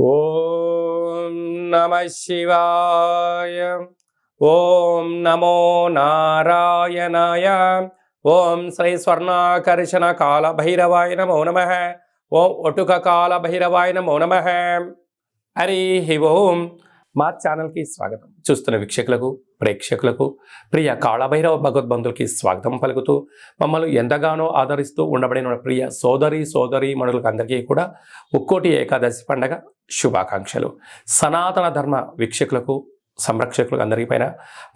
ఓం నమ శివాయ. ఓం నమో నారాయణాయ. ఓం శ్రీ స్వర్ణాకర్షణ కాల భైరవాయ నమో నమః. ఓం ఒటుక కాల భైరవాయ నమో నమః. హరి ఓం. మా ఛానల్కి స్వాగతం. చూస్తున్న వీక్షకులకు, ప్రేక్షకులకు, ప్రియ కాళభైరవ భగవద్బంధులకి స్వాగతం పలుకుతూ మమ్మల్ని ఎంతగానో ఆదరిస్తూ ఉండబడిన ప్రియ సోదరి మనులకు అందరికీ కూడా ముక్కోటి ఏకాదశి పండగ శుభాకాంక్షలు. సనాతన ధర్మ వీక్షకులకు, సంరక్షకులకు అందరికీ పైన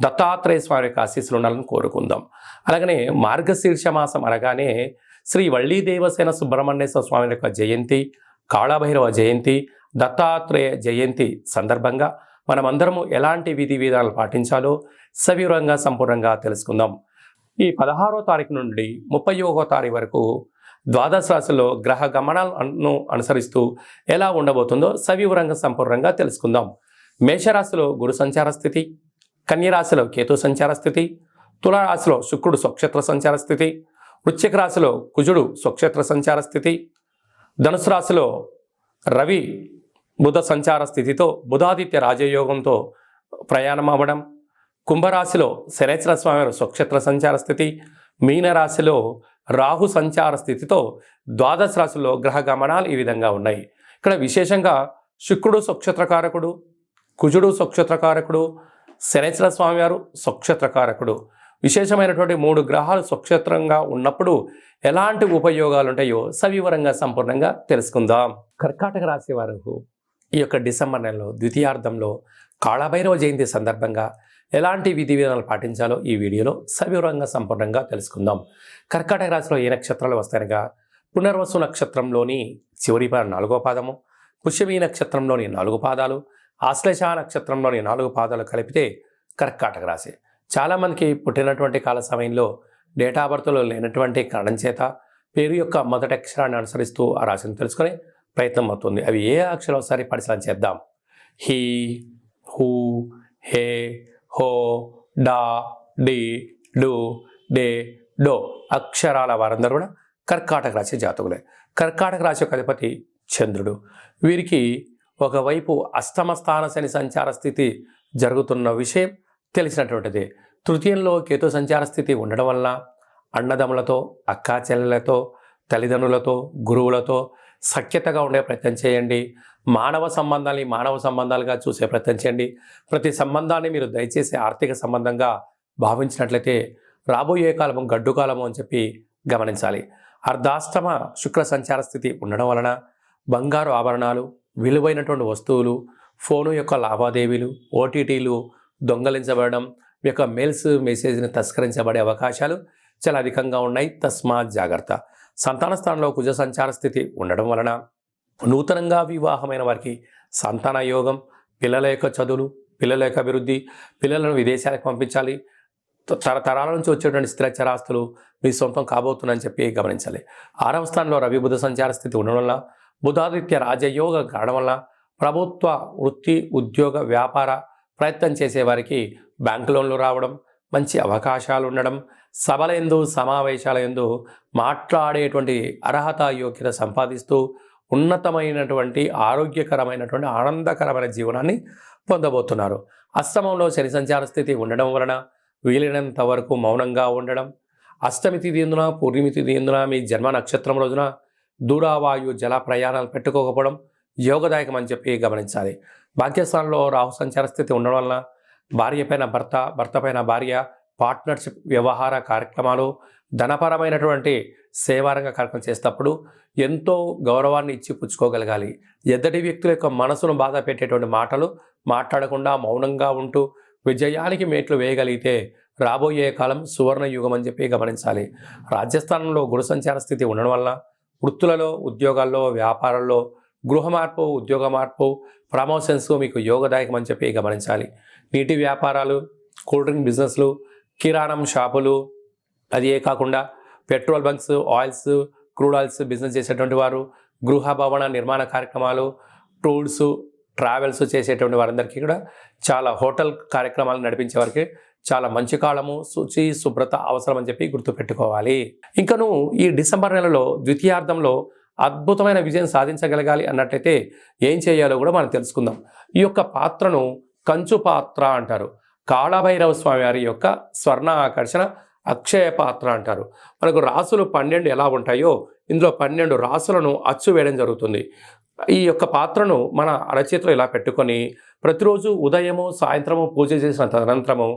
దత్తాత్రేయ స్వామి యొక్క ఆశీస్సులు ఉండాలని కోరుకుందాం. అలాగనే మార్గశీర్ష మాసం అనగానే శ్రీ వళ్ళీ దేవసేన సుబ్రహ్మణ్యేశ్వర స్వామి యొక్క జయంతి, కాళభైరవ జయంతి, దత్తాత్రేయ జయంతి సందర్భంగా మనమందరము ఎలాంటి విధి విధానాలు పాటించాలో సవివరంగా సంపూర్ణంగా తెలుసుకుందాం. ఈ 16వ తారీఖు నుండి 31వ తారీఖు వరకు ద్వాదశ రాశిలో గ్రహ గమనాలను అనుసరిస్తూ ఎలా ఉండబోతుందో సవివరంగా సంపూర్ణంగా తెలుసుకుందాం. మేషరాశిలో గురు సంచార స్థితి, కన్యరాశిలో కేతు సంచార స్థితి, తులారాశిలో శుక్రుడు స్వక్షేత్ర సంచార స్థితి, వృశ్చిక రాశిలో కుజుడు స్వక్షేత్ర సంచార స్థితి, ధనుసు రాశిలో రవి బుధ సంచార స్థితితో బుధాదిత్య రాజయోగంతో ప్రయాణం అవ్వడం, కుంభరాశిలో శనేశ్వర స్వామి స్వక్షేత్ర సంచార స్థితి, మీనరాశిలో రాహు సంచార స్థితితో ద్వాదశ రాశిలో గ్రహ గమనాలు ఈ విధంగా ఉన్నాయి. ఇక్కడ విశేషంగా శుక్రుడు స్వక్షేత్రకారకుడు, కుజుడు స్వక్షేత్రకారకుడు, శనేశ్వర స్వామి వారు స్వక్షేత్రకారకుడు. విశేషమైనటువంటి 3 గ్రహాలు స్వక్షేత్రంగా ఉన్నప్పుడు ఎలాంటి ఉపయోగాలు ఉంటాయో సవివరంగా సంపూర్ణంగా తెలుసుకుందాం. కర్కాటక రాశి వారు ఈ యొక్క డిసెంబర్ నెలలో ద్వితీయార్థంలో కాళభైరవ జయంతి సందర్భంగా ఎలాంటి విధి విధానాలు పాటించాలో ఈ వీడియోలో సవివరంగా సంపూర్ణంగా తెలుసుకుందాం. కర్కాటక రాశిలో ఏ నక్షత్రాలు వస్తాయనగా పునర్వసు నక్షత్రంలోని చివరి 4వ పాదము, పుష్యమీ నక్షత్రంలోని 4 పాదాలు, ఆశ్లేష నక్షత్రంలోని 4 పాదాలు కలిపితే కర్కాటక రాశి. చాలామందికి పుట్టినటువంటి కాల సమయంలో డేటా బర్త్లో లేనటువంటి కారణం చేత పేరు యొక్క మొదటి అక్షరాన్ని అనుసరిస్తూ ఆ రాశిని తెలుసుకునే ప్రయత్నం అవుతుంది. అవి ఏ అక్షరం ఒకసారి పరిశీలన చేద్దాం. హీ, హూ, హే, హో, డా, డి, డు, డే, డో అక్షరాల వారందరూ కూడా కర్కాటక రాశి జాతకులే. కర్కాటక రాశి యొక్క అధిపతి చంద్రుడు. వీరికి ఒకవైపు అష్టమ స్థాన శని సంచార స్థితి జరుగుతున్న విషయం తెలిసినటువంటిది. తృతీయంలో కేతు సంచార స్థితి ఉండడం వలన అన్నదమ్ములతో, అక్కా చెల్లెలతో, తల్లిదండ్రులతో, గురువులతో సఖ్యతగా ఉండే ప్రయత్నం చేయండి. మానవ సంబంధాలుగా చూసే ప్రయత్నం చేయండి. ప్రతి సంబంధాన్ని మీరు దయచేసి ఆర్థిక సంబంధంగా భావించినట్లయితే రాబోయే కాలము గడ్డు కాలము అని చెప్పి గమనించాలి. అర్ధాష్టమ శుక్ర సంచార స్థితి ఉండడం వలన బంగారు ఆభరణాలు, విలువైనటువంటి వస్తువులు, ఫోను యొక్క లావాదేవీలు, ఓటీటీలు దొంగలించబడడం, మీ యొక్క మెసేజ్ని తస్కరించబడే అవకాశాలు చాలా అధికంగా ఉన్నాయి. తస్మాత్ జాగ్రత్త. సంతాన స్థానంలో కుజ సంచార స్థితి ఉండడం వలన నూతనంగా వివాహమైన వారికి సంతాన యోగం, పిల్లల యొక్క చదువులు, పిల్లల యొక్క అభివృద్ధి, పిల్లలను విదేశాలకు పంపించాలి, తరతరాల నుంచి వచ్చేటువంటి స్థిరచరాస్తులు మీ సొంతం కాబోతుందని చెప్పి గమనించాలి. 6వ స్థానంలో రవి బుధ సంచార స్థితి ఉండడం వల్ల బుధాదిత్య రాజయోగం కావడం వల్ల ప్రభుత్వ వృత్తి, ఉద్యోగ, వ్యాపార ప్రయత్నం చేసేవారికి బ్యాంకు లోన్లు రావడం, మంచి అవకాశాలు ఉండడం, సభల యందు, సమావేశాల యందు మాట్లాడేటువంటి అర్హత, యోగ్యత సంపాదిస్తూ ఉన్నతమైనటువంటి ఆరోగ్యకరమైనటువంటి ఆనందకరమైన జీవనాన్ని పొందబోతున్నారు. అష్టమంలో శని సంచార స్థితి ఉండడం వలన వీలైనంత వరకు మౌనంగా ఉండడం, అష్టమి తిథి ఎందున, పూర్ణిమి తిథి ఎందున, మీ జన్మ నక్షత్రం రోజున దూరావాయు జల ప్రయాణాలు పెట్టుకోకపోవడం యోగదాయకం అని చెప్పి గమనించాలి. భాగ్యస్థానంలో రాహు సంచార స్థితి ఉండడం వలన భార్య పైన భర్త, భర్త పైన భార్య, పార్ట్నర్షిప్ వ్యవహార కార్యక్రమాలు, ధనపరమైనటువంటి సేవారంగ కార్యక్రమం చేసేటప్పుడు ఎంతో గౌరవాన్ని ఇచ్చి పుచ్చుకోగలగాలి. ఎద్దటి వ్యక్తుల యొక్క మనసును బాధ పెట్టేటువంటి మాటలు మాట్లాడకుండా మౌనంగా ఉంటూ విజయానికి మేట్లు వేయగలిగితే రాబోయే కాలం సువర్ణ యుగం అని చెప్పి గమనించాలి. రాజ్యస్థానంలో గురు సంచార స్థితి ఉండడం వలన వృత్తులలో, ఉద్యోగాల్లో, వ్యాపారాల్లో గృహ మార్పు, ఉద్యోగ మార్పు, ప్రమోషన్స్ మీకు యోగదాయకం అని చెప్పి గమనించాలి. నీటి వ్యాపారాలు, కూల్ డ్రింక్ బిజినెస్లు, కిరాణం షాపులు, అది ఏ కాకుండా petrol bunks, oils, crude oils business చేసేటువంటి వారు, గృహ భవన నిర్మాణ కార్యక్రమాలు, టూర్స్, ట్రావెల్స్ చేసేటువంటి వారందరికీ కూడా చాలా హోటల్ కార్యక్రమాలు నడిపించే వారికి చాలా మంచి కాలము, శుచి శుభ్రత అవసరం అని చెప్పి గుర్తుపెట్టుకోవాలి. ఇంకను ఈ డిసెంబర్ నెలలో ద్వితీయార్థంలో అద్భుతమైన విజయం సాధించగలగాలి అన్నట్లయితే ఏం చేయాలో కూడా మనం తెలుసుకుందాం. ఈ యొక్క పాత్రను కంచు పాత్ర అంటారు. కాళభైరవ స్వామి వారి యొక్క స్వర్ణ ఆకర్షణ అక్షయ పాత్ర అంటారు. మనకు రాసులు 12 ఎలా ఉంటాయో ఇందులో 12 రాసులను అచ్చు వేయడం జరుగుతుంది. ఈ యొక్క పాత్రను మన అరచేతిలో ఇలా పెట్టుకొని ప్రతిరోజు ఉదయము సాయంత్రము పూజ చేసిన తదనంతరము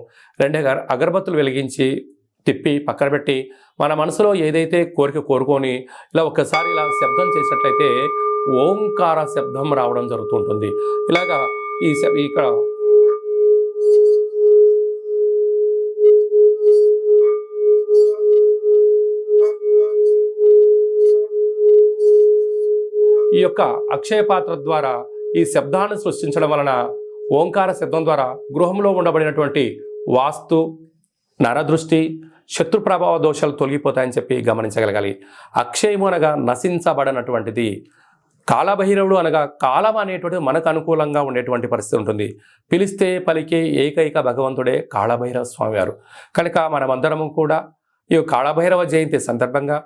2 అగరబత్తులు వెలిగించి తిప్పి పక్కన పెట్టి మన మనసులో ఏదైతే కోరిక కోరుకొని ఇలా ఒక్కసారి ఇలా శబ్దం చేసినట్లయితే ఓంకార శబ్దం రావడం జరుగుతుంటుంది. ఇలాగా ఇక్కడ ఈ యొక్క అక్షయ పాత్ర ద్వారా ఈ శబ్దాన్ని సృష్టించడం వలన ఓంకార శబ్దం ద్వారా గృహంలో ఉండబడినటువంటి వాస్తు, నరదృష్టి, శత్రు ప్రభావ దోషాలు తొలగిపోతాయని చెప్పి గమనించగలగాలి. అక్షయము అనగా నశించబడనటువంటిది. కాళభైరవుడు అనగా కాలం అనేటువంటిది మనకు అనుకూలంగా ఉండేటువంటి పరిస్థితి ఉంటుంది. పిలిస్తే పలికే ఏకైక భగవంతుడే కాళభైరవ స్వామివారు. కనుక మనమందరము కూడా ఈ కాళభైరవ జయంతి సందర్భంగా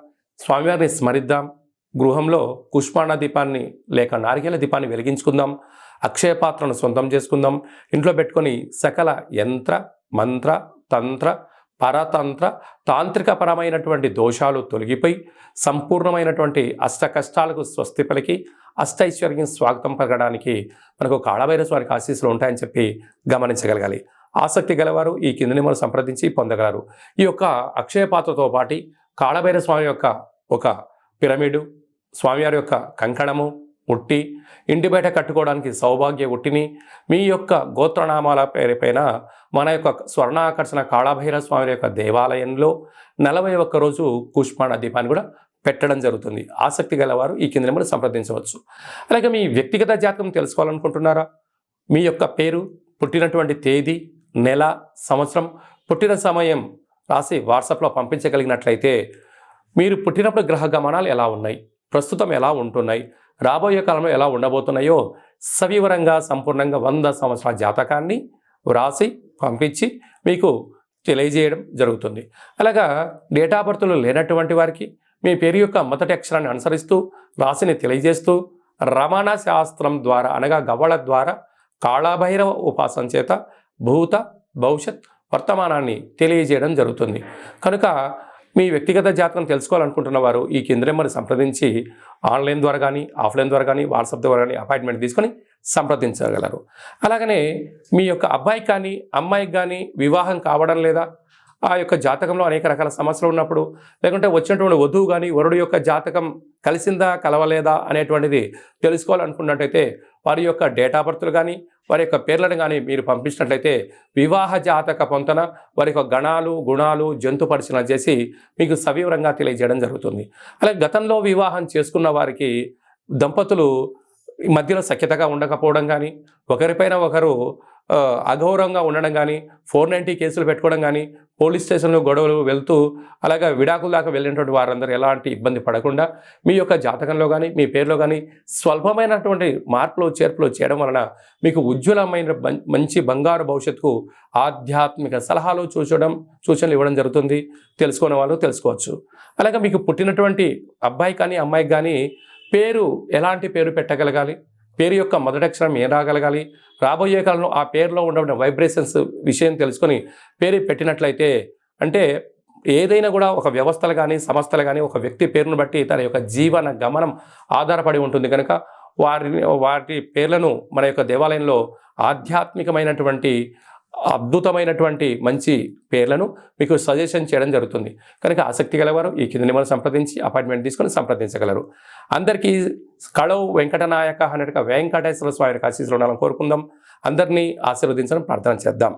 స్వామివారిని స్మరిద్దాం. గృహంలో కుష్మాండ దీపాన్ని లేక నారికేల దీపాన్ని వెలిగించుకుందాం. అక్షయ పాత్రను సొంతం చేసుకుందాం. ఇంట్లో పెట్టుకొని సకల యంత్ర, మంత్ర, తంత్ర, పరతంత్ర, తాంత్రికపరమైనటువంటి దోషాలు తొలగిపోయి సంపూర్ణమైనటువంటి అష్ట కష్టాలకు స్వస్తి పలికి అష్టైశ్వర్యం స్వాగతం పలకడానికి మనకు కాళభైరవ స్వామికి ఆశీస్సులు ఉంటాయని చెప్పి గమనించగలగాలి. ఆసక్తి గలవారు ఈ కింద నెంబర్ సంప్రదించి పొందగలరు. ఈ యొక్క అక్షయ పాత్రతో పాటు కాళభైరవ స్వామి యొక్క ఒక పిరమిడు, స్వామివారి యొక్క కంకణము, ఉట్టి, ఇంటి బయట కట్టుకోవడానికి సౌభాగ్య ఉట్టిని, మీ యొక్క గోత్రనామాల పేరుపైన మన యొక్క స్వర్ణాకర్షణ కాళభైరవ స్వామి యొక్క దేవాలయంలో 41 రోజు కుష్మాండ దీపాన్ని కూడా పెట్టడం జరుగుతుంది. ఆసక్తి గలవారు ఈ కింద నెంబర్ సంప్రదించవచ్చు. అలాగే మీ వ్యక్తిగత జాతకం తెలుసుకోవాలనుకుంటున్నారా? మీ యొక్క పేరు, పుట్టినటువంటి తేదీ, నెల, సంవత్సరం, పుట్టిన సమయం రాసి వాట్సాప్లో పంపించగలిగినట్లయితే మీరు పుట్టినప్పుడు గ్రహ గమనాలు ఎలా ఉన్నాయి, ప్రస్తుతం ఎలా ఉంటున్నాయి, రాబోయే కాలంలో ఎలా ఉండబోతున్నాయో సవివరంగా సంపూర్ణంగా 100 సంవత్సరాల జాతకాన్ని వ్రాసి పంపించి మీకు తెలియజేయడం జరుగుతుంది. అలాగా డేట్ ఆఫ్ బర్త్లు లేనటువంటి వారికి మీ పేరు యొక్క మొదటి అక్షరాన్ని అనుసరిస్తూ రాశిని తెలియజేస్తూ రమణ శాస్త్రం ద్వారా అనగా గవ్వళ ద్వారా కాళభైరవ ఉపాసన చేత భూత, భవిష్యత్, వర్తమానాన్ని తెలియజేయడం జరుగుతుంది. కనుక మీ వ్యక్తిగత జాతకం తెలుసుకోవాలనుకుంటున్న వారు ఈ కింద నెంబర్ని సంప్రదించి ఆన్లైన్ ద్వారా కానీ ఆఫ్లైన్ ద్వారా కానీ వాట్సాప్ ద్వారా కానీ అపాయింట్మెంట్ తీసుకొని సంప్రదించగలరు. అలాగనే మీ యొక్క అబ్బాయికి కానీ అమ్మాయికి కానీ వివాహం కావడం లేదా, ఆ యొక్క జాతకంలో అనేక రకాల సమస్యలు ఉన్నప్పుడు, లేకుంటే వచ్చినటువంటి వధువు కానీ వరుడు యొక్క జాతకం కలిసిందా కలవలేదా అనేటువంటిది తెలుసుకోవాలనుకున్నట్టయితే వారి యొక్క డేట్ ఆఫ్ బర్త్లు కానీ వారి యొక్క పేర్లను కానీ మీరు పంపించినట్లయితే వివాహ జాతక పొంతన, వారి యొక్క గణాలు, గుణాలు, జంతు పరిశీలన చేసి మీకు సవివరంగా తెలియజేయడం జరుగుతుంది. అలాగే గతంలో వివాహం చేసుకున్న వారికి దంపతులు మధ్యలో సఖ్యతగా ఉండకపోవడం కానీ, ఒకరిపైన ఒకరు అగౌరవంగా ఉండడం కానీ, 490 కేసులు పెట్టుకోవడం కానీ, పోలీస్ స్టేషన్లో గొడవలు వెళ్తూ అలాగా విడాకుల దాకా వెళ్ళినటువంటి వారందరూ ఎలాంటి ఇబ్బంది పడకుండా మీ యొక్క జాతకంలో కానీ మీ పేరులో కానీ స్వల్పమైనటువంటి మార్పులు చేర్పులు చేయడం వలన మీకు ఉజ్వలమైన మంచి బంగారు భవిష్యత్తుకు ఆధ్యాత్మిక సలహాలు సూచనలు ఇవ్వడం జరుగుతుంది. తెలుసుకునే వాళ్ళు తెలుసుకోవచ్చు. అలాగే మీకు పుట్టినటువంటి అబ్బాయి కానీ అమ్మాయికి కానీ పేరు ఎలాంటి పేరు పెట్టగలగాలి, పేరు యొక్క మొదటి అక్షరం ఏం రాగలగాలి, రాబోయే కాలంలో ఆ పేరులో ఉన్న వైబ్రేషన్స్ విషయం తెలుసుకొని పేరు పెట్టినట్లయితే, అంటే ఏదైనా కూడా ఒక వ్యవస్థలు కానీ సంస్థలు కానీ ఒక వ్యక్తి పేరును బట్టి తన యొక్క జీవన గమనం ఆధారపడి ఉంటుంది. కనుక వాటి పేర్లను మన యొక్క దేవాలయంలో ఆధ్యాత్మికమైనటువంటి అద్భుతమైనటువంటి మంచి పేర్లను మీకు సజెషన్ చేయడం జరుగుతుంది. కనుక ఆసక్తి గలవారు ఈ కింద నెంబర్ సంప్రదించి అపాయింట్మెంట్ తీసుకొని సంప్రదించగలరు. అందరికీ కళవు వెంకటనాయక అన్నట్టుగా వెంకటేశ్వర స్వామి ఆశీస్సులు ఉండాలని కోరుకుందాం. అందరినీ ఆశీర్వదించడం ప్రార్థన చేద్దాం.